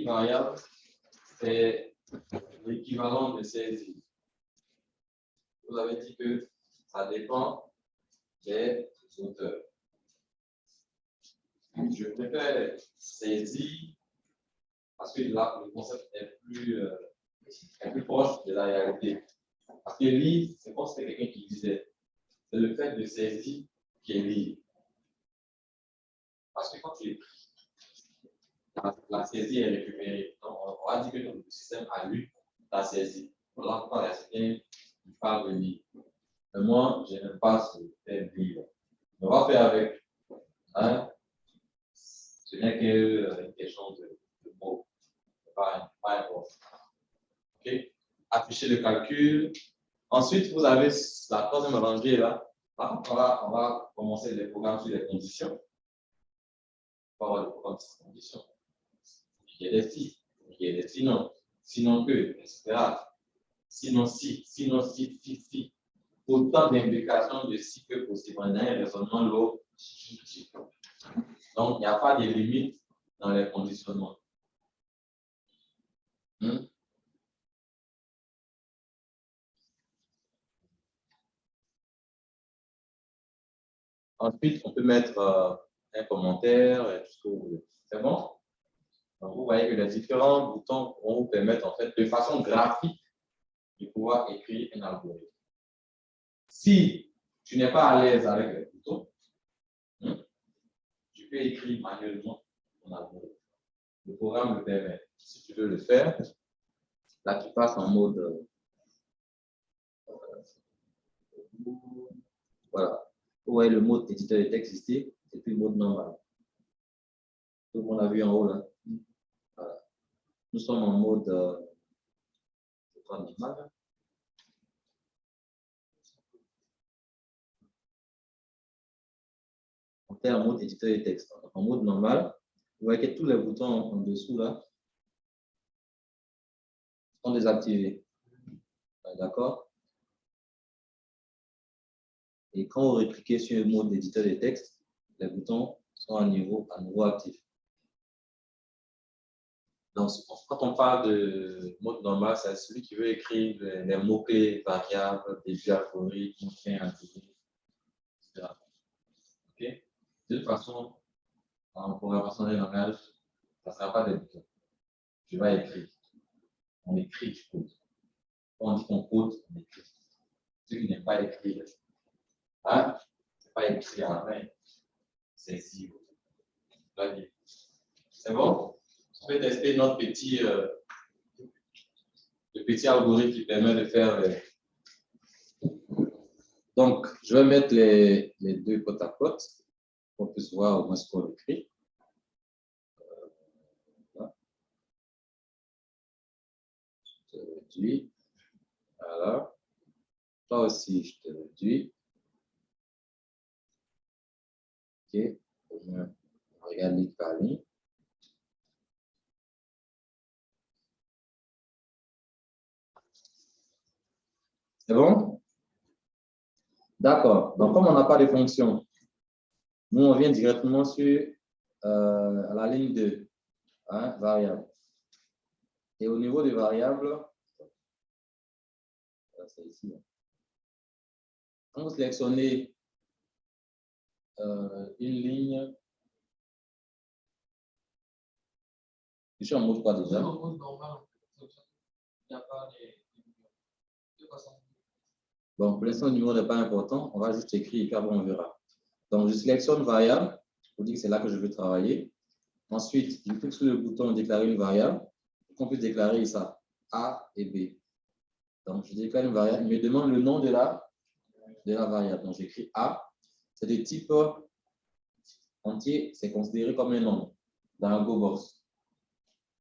variable, c'est l'équivalent de saisie. Vous avez dit que ça dépend des auteurs. Je préfère saisie parce que là, le concept est plus proche de la réalité. Parce que lire, c'est comme si c'était quelqu'un qui disait. C'est le fait de saisir qui est lire. Parce que quand tu écris, la saisie est récupérée. Donc, on va dire que le système a lu la saisie. Là, on parle qui parle de lire. Mais moi, je n'aime pas ce terme lire. On va faire avec. Ce n'est qu'une question de mots. Pas important. OK? Afficher le calcul. Ensuite, vous avez la troisième rangée là. On va commencer les programmes sur les conditions. On va avoir les programmes sur les conditions. Il y a des si, il y a des sinon, sinon que, etc. Sinon si, si. Autant d'implications de si que possible. On a un raisonnement logique. Donc, il n'y a pas de limite dans les conditionnements. Ensuite, on peut mettre un commentaire et tout ce que vous voulez. C'est bon? Donc, vous voyez que les différents boutons vont vous permettre, en fait, de façon graphique, de pouvoir écrire un algorithme. Si tu n'es pas à l'aise avec les boutons, tu peux écrire manuellement ton algorithme. Le programme le permet. Si tu veux le faire, là, tu passes en mode. Voilà. Vous voyez le mode éditeur de texte ici, et puis le mode normal. Tout le monde a vu en haut là. Voilà. Nous sommes en mode normal. On est en mode éditeur de texte. En mode normal, vous voyez que tous les boutons en dessous là sont désactivés. D'accord? Et quand vous répliquez sur le mode éditeur de texte, les boutons sont à nouveau actifs. Donc, quand on parle de mode normal, c'est celui qui veut écrire les mots-clés, variables, début algorithme, fin algorithme, etc. OK? De toute façon, en programmation de langage, ça ne sera pas des boutons. Tu vas écrire. On écrit, tu codes. Quand on dit qu'on code, on écrit. Ce qui n'est pas écrit, c'est pas écrit à la main. C'est ici. C'est bon? On peut tester notre petit, le petit algorithme qui permet de faire. Donc, je vais mettre les deux côte à côte pour qu'on puisse voir au moins ce qu'on écrit. Voilà. Je te réduis. Voilà. Toi aussi, je te réduis. OK. On regarde ligne par ligne. C'est bon? D'accord. Donc, comme on n'a pas de fonction, nous, on vient directement sur la ligne 2, variable. Et au niveau des variables, C'est ici. Quand vous sélectionnez une ligne, je suis en mode quoi déjà? En mode normal, il n'y a pas de façon. Bon, pour l'instant, le numéro n'est pas important. On va juste écrire et puis après, on verra. Donc, je sélectionne variable pour dire que c'est là que je veux travailler. Ensuite, je clique sur le bouton déclarer une variable pour qu'on puisse déclarer ça, A et B. Donc, je déclare une variable. Il me demande le nom de la variable. Donc, j'écris A. C'est de type entier. C'est considéré comme un nombre dans la GoBox.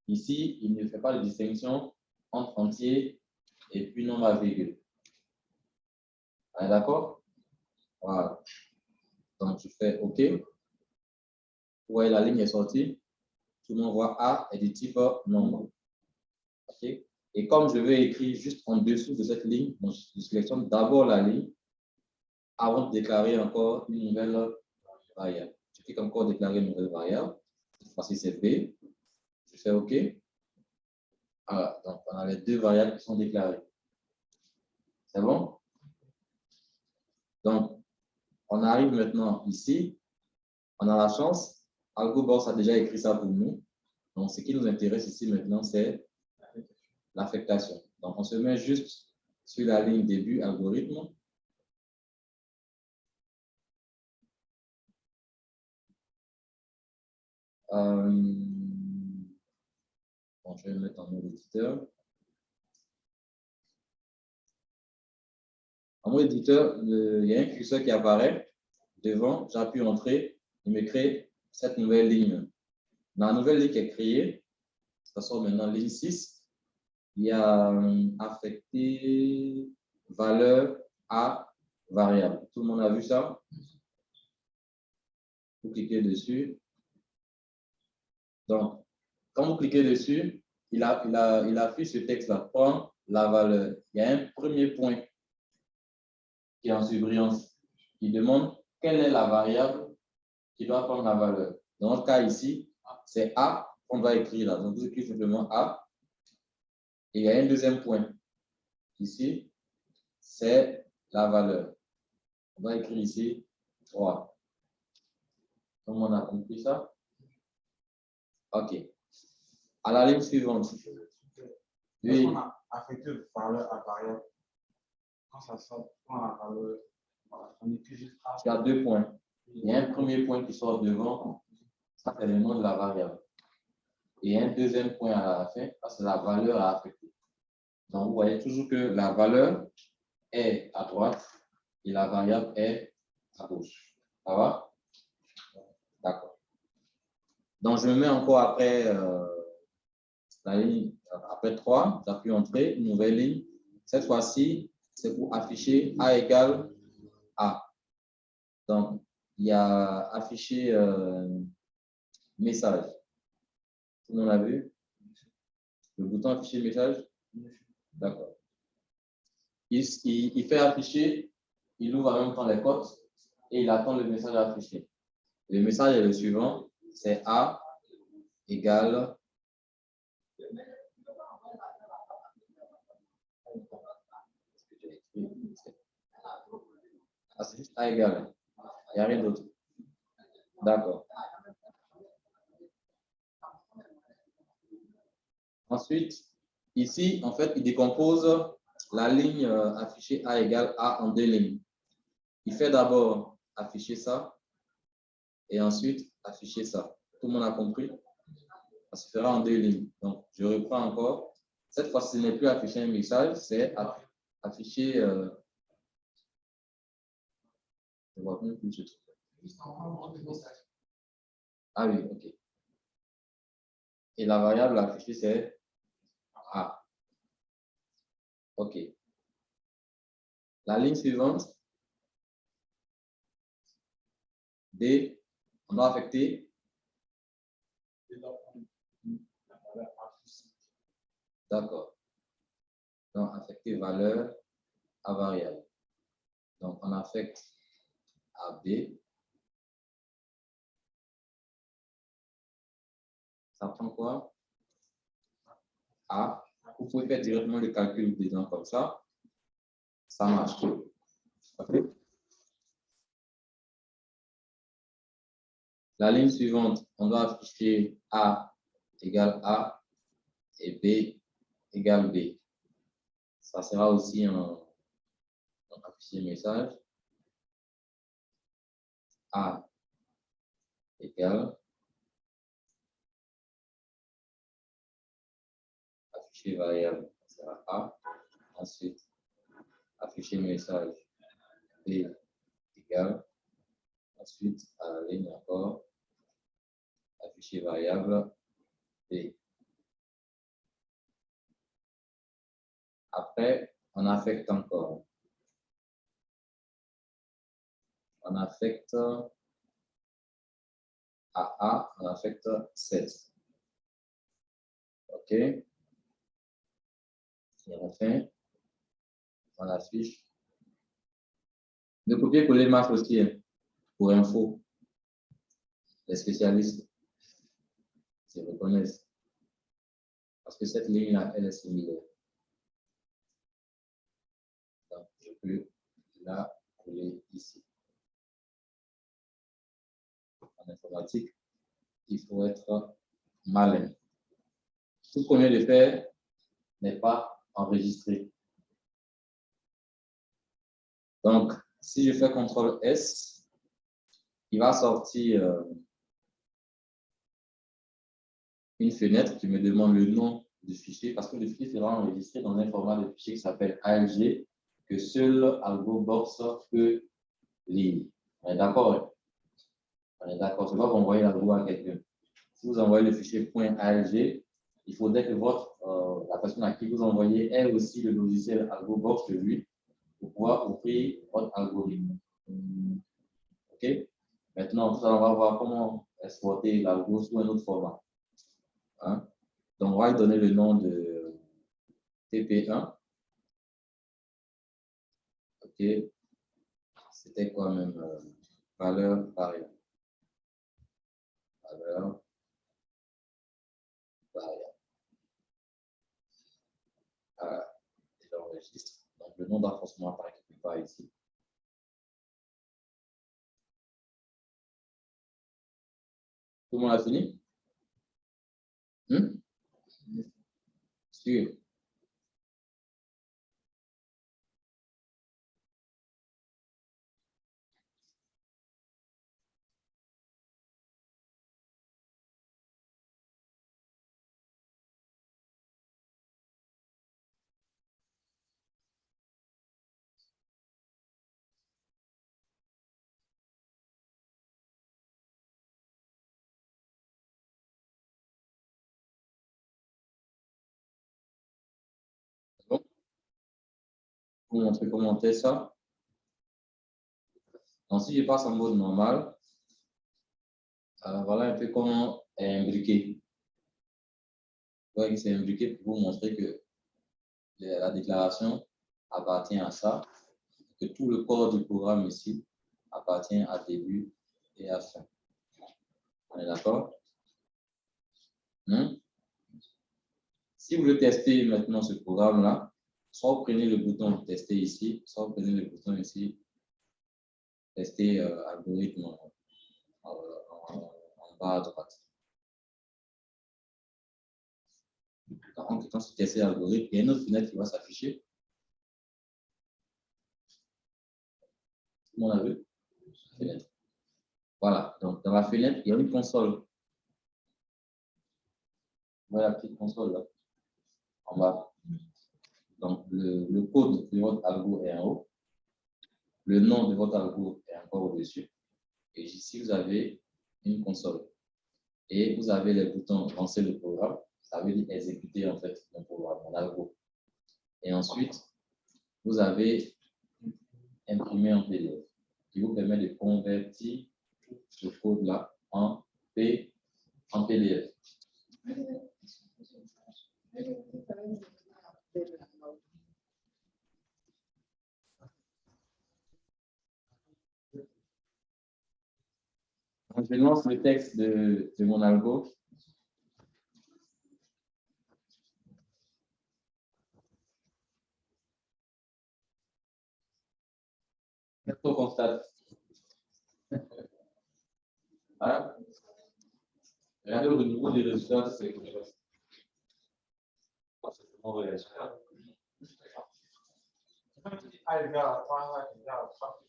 Ici, il ne fait pas de distinction entre entier et puis nombre à virgule. D'accord? Voilà. Donc, je fais OK. Vous voyez, la ligne est sortie. Tout le monde voit A est du type nombre. OK? Et comme je vais écrire juste en dessous de cette ligne, donc je sélectionne d'abord la ligne avant de déclarer encore une nouvelle variable. Je clique encore déclarer une nouvelle variable. Cette fois-ci, c'est B. Je fais OK. Voilà. Donc, on a les deux variables qui sont déclarées. C'est bon? Donc, on arrive maintenant ici. On a la chance. AlgoBox a déjà écrit ça pour nous. Donc, ce qui nous intéresse ici maintenant, c'est l'affectation. Donc, on se met juste sur la ligne début algorithme. Bon, je vais me mettre en mode éditeur. En mode éditeur, il y a un curseur qui apparaît devant. J'appuie Entrée. Il me crée cette nouvelle ligne. Dans la nouvelle ligne qui est créée, ça sort maintenant ligne 6. Il y a affecté valeur à variable. Tout le monde a vu ça? Vous cliquez dessus. Donc, quand vous cliquez dessus, il affiche ce texte-là. Prends la valeur. Il y a un premier point qui est en surbrillance. Il demande quelle est la variable qui doit prendre la valeur. Dans notre cas ici, c'est A qu'on va écrire là. Donc, vous écrivez simplement A. Et il y a un deuxième point. Ici, c'est la valeur. On va écrire ici 3. Comment on a compris ça? OK. À la ligne suivante. Oui. On a affecté valeur à variable. Quand ça sort, on a valeur. On écrit juste A. Il y a deux points. Il y a un premier point qui sort devant. Ça, c'est le nom de la variable. Et un deuxième point à la fin, c'est la valeur à affecter. Donc, vous voyez toujours que la valeur est à droite et la variable est à gauche. Ça va? D'accord. Donc, je me mets encore après la ligne, après 3, j'appuie Entrée, une nouvelle ligne. Cette fois-ci, c'est pour afficher A égale A. Donc, il y a affiché message. Tout le monde a vu? Le bouton afficher message? D'accord. Il fait afficher, il ouvre en même temps les cotes et il attend le message à afficher. Le message est le suivant, c'est A égale c'est juste A égale. Il n'y a rien d'autre. D'accord. Ensuite, ici, en fait, il décompose la ligne affichée A égale A en deux lignes. Il fait d'abord afficher ça et ensuite afficher ça. Tout le monde a compris? Ça se fera en deux lignes. Donc, je reprends encore. Cette fois-ci, ce n'est plus afficher un message, c'est afficher. Je ne vois plus ce truc. Ah oui, OK. Et la variable affichée, c'est A. OK. La ligne suivante, D, on doit affecter. D'accord. Donc, affecter valeur à variable. Donc, on affecte à B. Ça prend quoi? A. Vous pouvez faire directement le calcul dedans comme ça. Ça marche. OK? La ligne suivante, on doit afficher A égale A et B égale B. Ça sera aussi un afficher message. A égale afficher variable, ça sera A. Ensuite, afficher message B égale. Ensuite, à la ligne encore, afficher variable B. Après, on affecte encore. On affecte à A, on affecte 7. OK? Et enfin, on affiche. Le copier-coller marche aussi, hein, pour info. Les spécialistes se reconnaissent. Parce que cette ligne-là, elle est similaire. Donc, je peux la coller ici. En informatique, il faut être malin. Tout ce qu'on vient de faire n'est pas enregistré. Donc, si je fais CTRL S, il va sortir une fenêtre qui me demande le nom du fichier parce que le fichier sera enregistré dans un format de fichier qui s'appelle ALG que seul AlgoBox peut lire. On est d'accord? On est d'accord. C'est pas pour envoyer l'algo à quelqu'un. Si vous envoyez le fichier .alg, il faudrait que la personne à qui vous envoyez ait aussi le logiciel AlgoBox de lui pour pouvoir ouvrir votre algorithme. OK? Maintenant, on va voir comment exporter l'algo sous un autre format. Hein? Donc, on va lui donner le nom de TP1. OK? C'était quoi même? Valeur variable. Valeur variable. Et j'enregistre. Donc, le nom doit forcément apparaître quelque part ici. Tout le monde a fini? Sûr. Bon. Vous montrer comment on fait ça. Donc, si je passe en mode normal, voilà un peu comment est imbriqué. Vous voyez que c'est imbriqué pour vous montrer que la déclaration appartient à ça, que tout le corps du programme ici appartient à début et à fin. On est d'accord? Si vous voulez tester maintenant ce programme-là, soit vous prenez le bouton tester ici, soit vous prenez le bouton ici, tester algorithme en bas à droite. En cliquant sur tester algorithme, il y a une autre fenêtre qui va s'afficher. Tout le monde a vu? Fenêtre. Voilà, donc dans la fenêtre, il y a une console. Voilà la petite console là, en bas. Donc le code de votre algo est en haut. Le nom de votre algo est encore au-dessus. Et ici, vous avez une console. Et vous avez les boutons lancer le programme. Ça veut dire exécuter en fait mon programme, mon algo. Et ensuite, vous avez imprimé en PDF qui vous permet de convertir ce code-là en PDF. Donc, je lance le texte de mon algo. D'ailleurs, au niveau des résultats, c'est quelque chose. C'est vraiment réagir. A égale à 3, A égale à 3.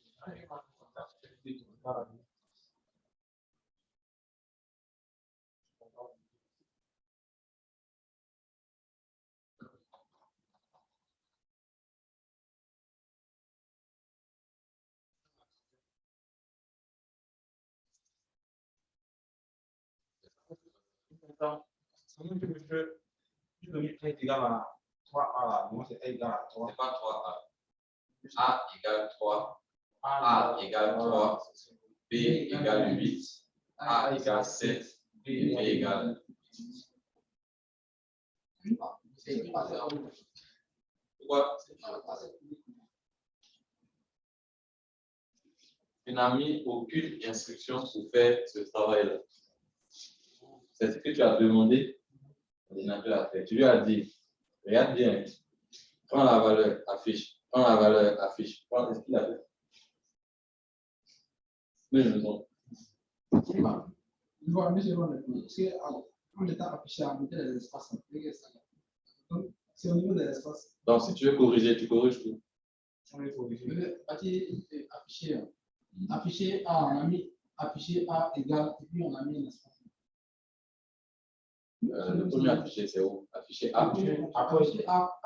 Je vais A égale à 3A, moi c'est A égale à 3. C'est pas 3A. A égale 3. A égale 3. B égale 8. A égale 7. B égale 8. Pourquoi? Tu n'as mis aucune instruction pour faire ce travail-là. C'est ce que tu as demandé. L'ordinateur a fait. Tu lui as dit, regarde bien, prends la valeur, affiche. Prends la valeur, affiche. Est-ce qu'il a fait? Oui, je me trompe. Je vois, mais je vois maintenant. Parce qu'on est affiché à monter les espaces. Donc, c'est au niveau des espaces. Donc, si tu veux corriger, tu corriges tout. Affiché A, on a mis affiché A égale, et puis on a mis un espace. Le premier affiché, c'est où? Affiché A. Affiché A,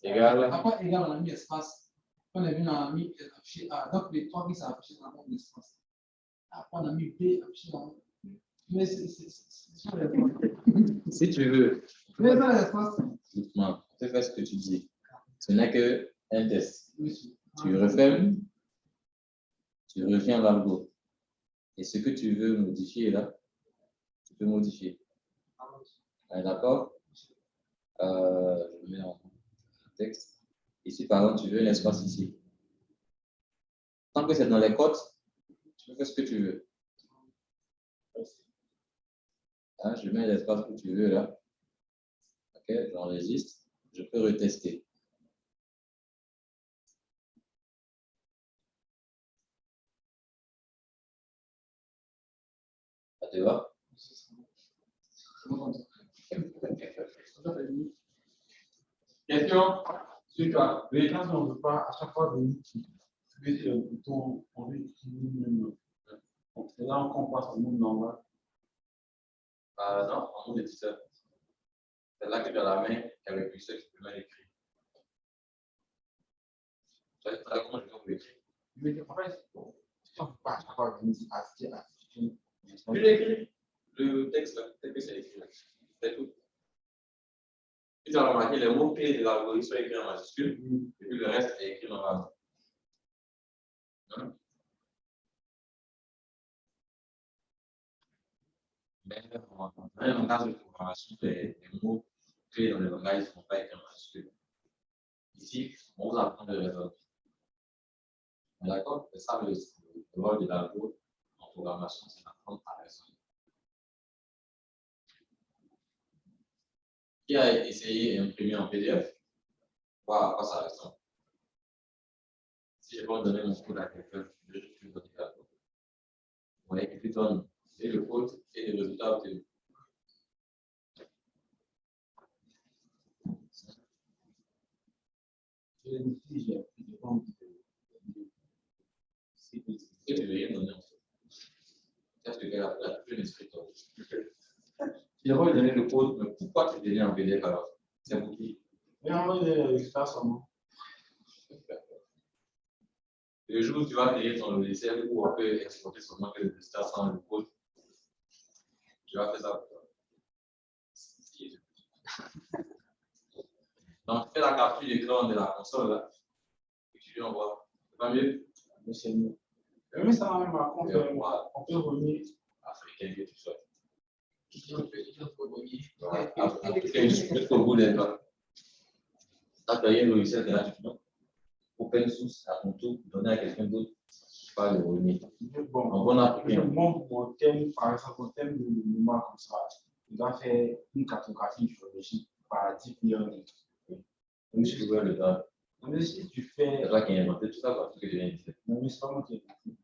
Égal. après égal, on a mis espace. On a vu, on a mis affiché A. Donc, les trois qui sont affichés dans le même espace. Après, on a mis B affiché dans le même. Mais Si tu veux, mais dans l'espace. doucement, tu fais ce que tu dis. Ce n'est qu'un test. Tu refermes, tu reviens dans le go. Et ce que tu veux modifier là, tu peux modifier. D'accord? Je mets en texte. Ici, par exemple, tu veux un espace ici. Tant que c'est dans les codes, tu peux faire ce que tu veux. Hein, je mets l'espace que tu veux là. Ok, j'enregistre. Je peux retester. Ça te va? Question? Suis-toi. Mais quand on ne veut pas à chaque fois venir tuer le bouton, on veut utiliser le même nom. Et là, on passe au monde normal. Non, en mode éditeur. C'est là que tu as la main avec le curseur qui peut mal écrire. Tu sais comment je fais pour écrire? Mais en fait, si on ne veut pas à chaque fois venir assister à Tu l'écris. Le texte, là, tel que c'est écrit. C'est tout. Si tu as remarqué, les mots-clés de l'algorithme sont écrits en majuscule, et puis le reste est écrit normalement. Hein? Mais dans un langage de programmation, les mots-clés dans le langage ne sont pas écrits en majuscule. Ici, on vous apprend de résoudre. D'accord? C'est ça le rôle de l'algo en programmation, c'est d'apprendre à résoudre. Qui a essayé d'imprimer en PDF? Voir à quoi ça ressemble. Si je vais donner mon code à quelqu'un, je vais juste lui donner la code. Vous voyez que tu donnes et le code et les résultats obtenus. Je dis, j'ai plus de temps. Si tu veux rien donner en fait. Qu'est-ce que tu as plus d'esprit toi? Tu devrais donner le code, mais pourquoi tu donnes en PDF alors? C'est pour qui? Mais on va les résultats seulement. Le jour où tu vas créer ton logiciel où on peut exporter seulement que les résultats sans le code, tu vas faire ça pour toi. Donc, fais la capture d'écran de la console là, et tu lui envoies. C'est pas mieux? Mais c'est mieux. Mais ça, même par contre, on peut revenir africain que tu sois. Africain jusqu'au bout des doigts. Tu as payé un logiciel gratuitement. Open source à ton tour, donner à quelqu'un d'autre, pas le revenir. Bon, en bon africain. Je montre mon thème, par exemple, mon thème de mouvement comme ça. Il doit faire une cartographie géologique par deep learning. Donc, si tu veux le temps, Mais si tu fais. c'est toi qui as inventé tout ça, parce que je viens de dire. Non, mais c'est pas moi qui ai inventé.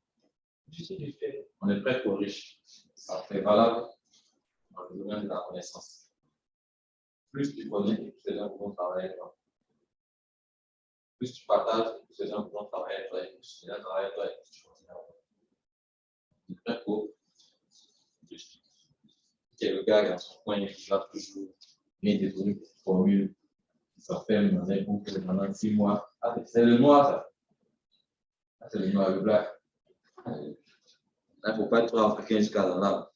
Si tu fais. On est prêt pour riche. Ça fait valable. dans le domaine de la connaissance. Plus tu connais, plus les gens vont travailler avec toi. Plus tu partages, plus les gens vont travailler avec toi, et plus les gens travaillent avec toi, et plus tu continues à avoir. C'est très court. C'est le gars qui dans son coin, il va toujours bien détenu pour une formule qui s'enferme dans un groupe pendant 6 mois. Ah, c'est le noir, ça. Ah, c'est le noir, le black. Là, il ne faut pas être trop africain jusqu'à là.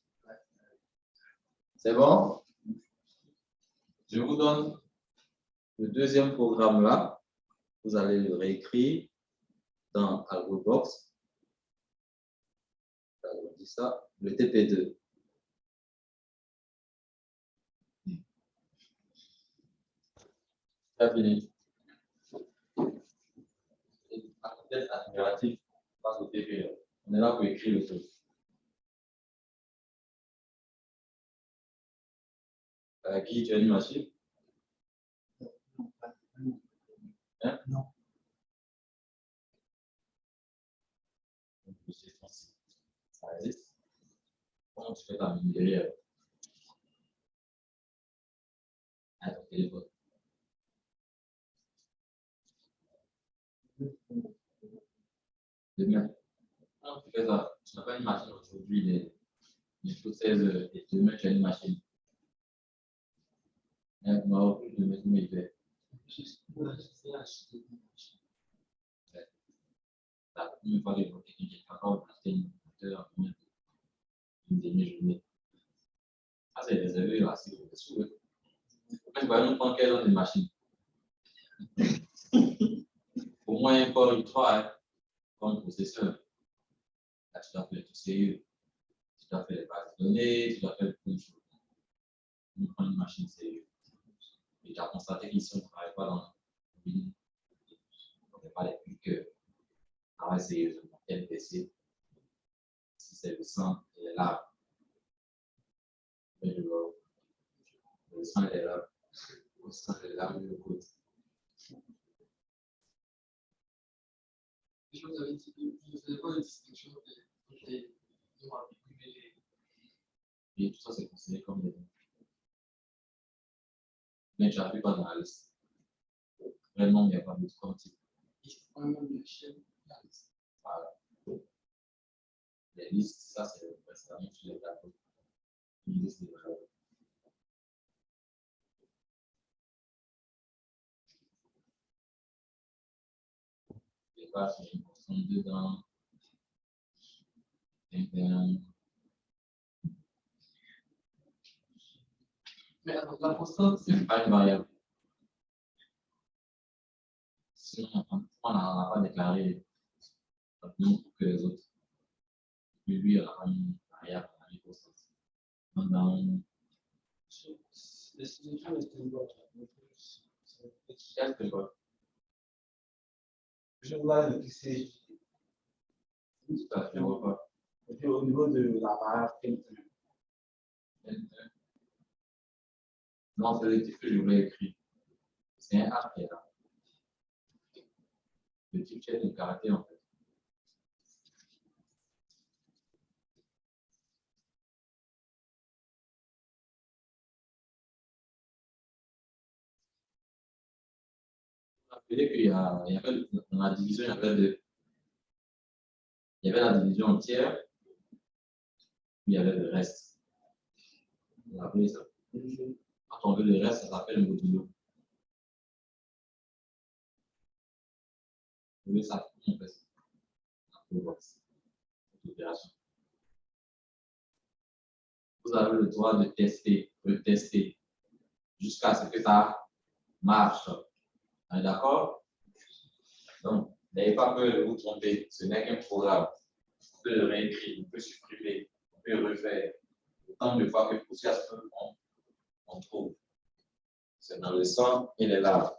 C'est bon? Je vous donne le deuxième programme là. Vous allez le réécrire dans AlgoBox. On dit ça, le TP2. C'est fini. Peut-être admiratif, pas au TP. On est là pour écrire le truc. Guy, tu as une machine? Hein? Non. Ça existe. Comment tu fais ta mine derrière? À ton téléphone. Demain. Comment tu fais ça? Tu n'as pas une machine aujourd'hui, il faut 16 heures, et demain tu as une machine. Non, plus de mettre mes verres. La première fois que je vois quelqu'un qui est capable d'acheter une moteur en une demi-journée. Ça, c'est réservé là, c'est le souhait. Pourquoi tu vas nous prendre quelle autre machine? Au moins un corps ultra, hein, comme processeur. Là, tu dois faire tout sérieux. Tu dois faire les bases de données, tu dois faire beaucoup de choses. On prend une machine sérieuse. Et tu as constaté qu'ici, on ne travaille pas dans le mine. On n'est pas les plus que on travaille sérieusement. NPC, si c'est le sang, il est là. Le sang, il est là. Le sang, il est là, mais le côté. Je vous avais dit que je ne faisais pas de distinction entre les noirs et les. Et tout ça, c'est considéré comme des. Mais tu n'appuies pas dans la liste. Vraiment, il n'y a pas d'autre comme type. Il faut vraiment une chaîne. Voilà. Les listes, ça, c'est la même chose des tableaux. Une liste de valeurs. Les pages, c'est une portion dedans. Interne. Mais la constante, c'est. C'est pas une variable. Sinon, on n'a pas déclaré même que les autres. Mais lui, il a une variable, on a mis constante. Dans Les signifiants de Steamboat. quel que Je vois le PC. tout à fait, on voit pas. Au niveau de la variable Non, c'est le type que je voulais écrire. C'est un A qui est là. Le type chef de caractère, en fait. Rappelez qu'il y avait dans la division, il y avait la division entière, puis il y avait le reste. Vous vous rappelez ça? Quand on veut le reste, ça s'appelle modulo. Vous voyez ça, on fait ça. Opération. Vous avez le droit de tester, retester, jusqu'à ce que ça marche. On est d'accord? Donc, n'ayez pas peur de vous tromper. Ce n'est qu'un programme. On peut le réécrire, on peut supprimer, on peut refaire. Autant de fois que possible, on trouve. C'est dans le sang et les larves.